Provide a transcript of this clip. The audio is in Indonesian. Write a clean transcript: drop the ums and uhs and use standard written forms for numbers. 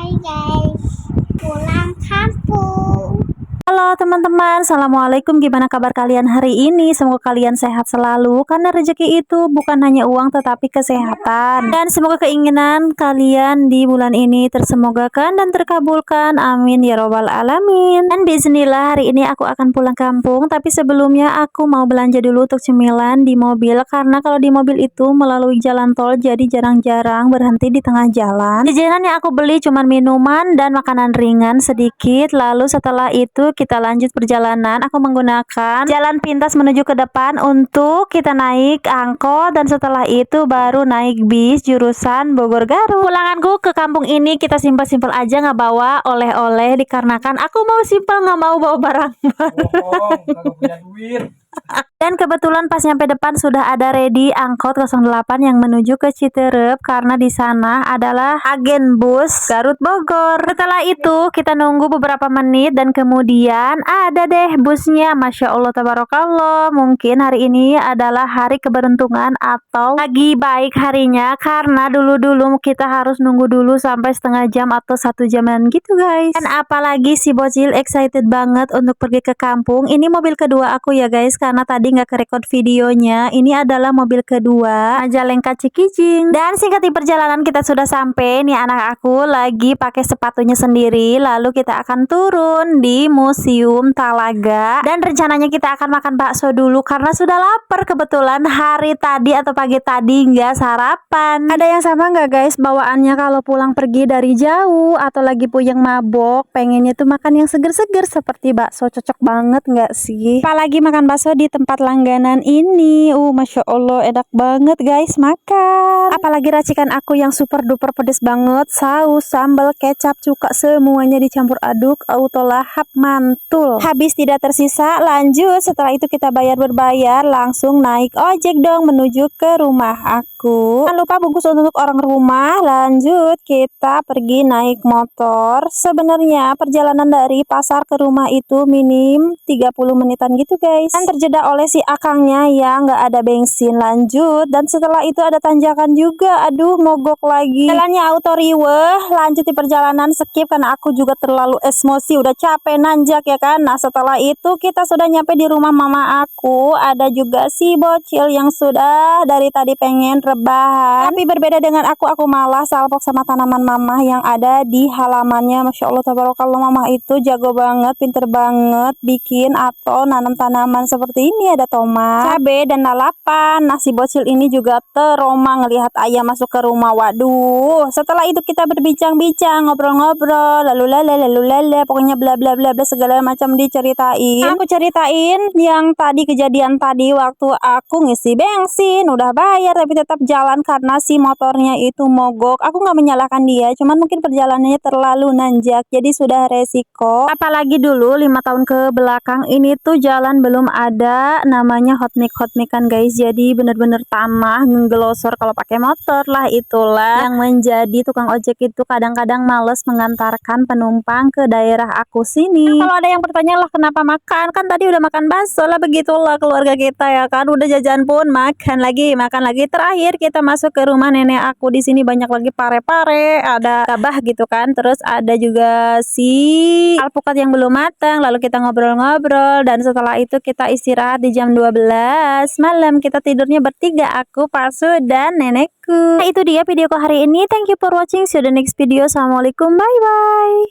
Hai guys, pulang kampung. Halo teman-teman, Assalamualaikum. Gimana kabar kalian hari ini? Semoga kalian sehat selalu, karena rezeki itu bukan hanya uang tetapi kesehatan. Dan semoga keinginan kalian di bulan ini tersemogakan dan terkabulkan, amin ya robbal alamin. Dan bismillah, hari ini aku akan pulang kampung. Tapi sebelumnya aku mau belanja dulu untuk cemilan di mobil, karena kalau di mobil itu melalui jalan tol, jadi jarang-jarang berhenti di tengah jalan. Jajanan yang aku beli cuma minuman dan makanan ringan sedikit. Lalu setelah itu kita lanjut perjalanan. Aku menggunakan jalan pintas menuju ke depan untuk kita naik angkot, dan setelah itu baru naik bis jurusan Bogor Garut. Pulanganku ke kampung ini kita simpel-simpel aja, nggak bawa oleh-oleh dikarenakan aku mau simpel, nggak mau bawa barang. Dan kebetulan pas nyampe depan sudah ada ready angkot 08 yang menuju ke Citerep, karena di sana adalah agen bus Garut Bogor. Setelah itu kita nunggu beberapa menit dan kemudian ada deh busnya. Masya Allah tabarakallah. Mungkin hari ini adalah hari keberuntungan atau lagi baik harinya, karena dulu-dulu kita harus nunggu dulu sampai setengah jam atau 1 jaman gitu guys. Dan apalagi si bocil excited banget untuk pergi ke kampung. Ini mobil kedua aku ya guys, karena tadi nggak kerekod videonya. Ini adalah mobil kedua Majalengka Cikijing. Dan singkat di perjalanan kita sudah sampai. Nih anak aku lagi pakai sepatunya sendiri. Lalu kita akan turun di Museum Talaga, dan rencananya kita akan makan bakso dulu karena sudah lapar. Kebetulan hari tadi atau pagi tadi nggak sarapan. Ada yang sama nggak guys bawaannya kalau pulang pergi dari jauh atau lagi puyeng mabok, pengennya tuh makan yang seger-seger seperti bakso? Cocok banget nggak sih? Apalagi makan bakso di tempat langganan ini. Masya Allah enak banget guys makan. Apalagi racikan aku yang super duper pedes banget. Saus, sambal, kecap, cuka semuanya dicampur aduk, auto lahap mantul. Habis tidak tersisa, lanjut. Setelah itu kita berbayar, langsung naik ojek dong menuju ke rumah aku. Jangan lupa bungkus untuk orang rumah. Lanjut kita pergi naik motor. Sebenarnya perjalanan dari pasar ke rumah itu minim 30 menitan gitu guys. Dan terjeda oleh si akangnya yang nggak ada bensin. Lanjut, dan setelah itu ada tanjakan juga. Aduh, mogok lagi. Jalannya auto riweh. Lanjut di perjalanan skip karena aku juga terlalu emosi, udah capek nanjak ya kan. Nah setelah itu kita sudah nyampe di rumah mama aku. Ada juga si bocil yang sudah dari tadi pengen rebahan, tapi berbeda dengan aku malah salpok sama tanaman mama yang ada di halamannya. Masya Allah tabarakallah, mama itu jago banget, pinter banget bikin atau nanam tanaman seperti ini. Ada tomat, cabai, dan lalapan. Nasi bocil ini juga teroma ngelihat ayam masuk ke rumah. Waduh, setelah itu kita berbincang-bincang, ngobrol-ngobrol, lalu lala, pokoknya bla bla bla bla segala macam diceritain. Aku ceritain yang tadi, kejadian tadi waktu aku ngisi bensin, udah bayar tapi tetap jalan karena si motornya itu mogok. Aku nggak menyalahkan dia, cuman mungkin perjalanannya terlalu nanjak, jadi sudah resiko. Apalagi dulu 5 tahun ke belakang ini tuh jalan belum ada namanya hotmix kan guys, jadi bener-bener tanah ngelosor kalau pakai motor lah. Itulah yang menjadi tukang ojek itu kadang-kadang males mengantarkan penumpang ke daerah aku sini. Nah, kalau ada yang bertanya lah kenapa makan, kan tadi udah makan bakso lah. Begitulah keluarga kita ya kan, udah jajan pun makan lagi. Terakhir kita masuk ke rumah nenek aku. Di sini banyak lagi pare-pare, ada gabah gitu kan, terus ada juga si alpukat yang belum matang. Lalu kita ngobrol-ngobrol, dan setelah itu kita istirahat di jam 12 malam. Kita tidurnya bertiga, aku, Pasu, dan nenekku. Nah itu dia videoku hari ini. Thank you for watching. See you the next video. Assalamualaikum, bye bye.